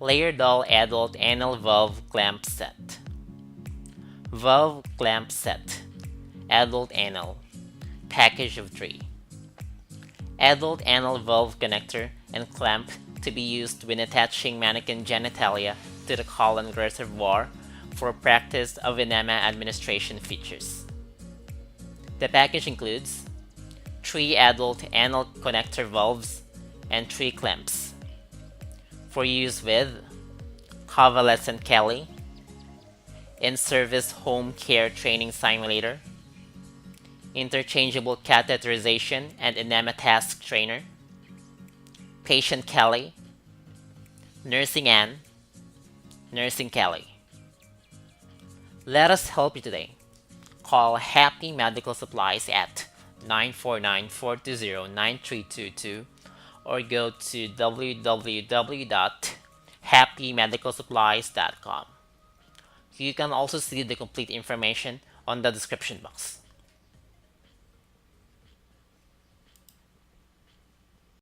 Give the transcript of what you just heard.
Laerdal Adult Anal Valve Clamp Set. Valve Clamp Set. Adult Anal. Package of 3. Adult anal valve connector and clamp to be used when attaching manikin genitalia to the colon reservoir for practice of enema administration features. The package includes 3 adult anal connector valves and 3 clamps for use with Convalescent Kelly, in-service home care training simulator, Interchangeable Catheterization and Enema Task Trainer, Patient Kelly, Nursing Ann, Nursing Kelly. Let us help you today. Call Happy Medical Supplies at 949-420-9322 or go to www.happymedicalsupplies.com. You can also see the complete information on the description box.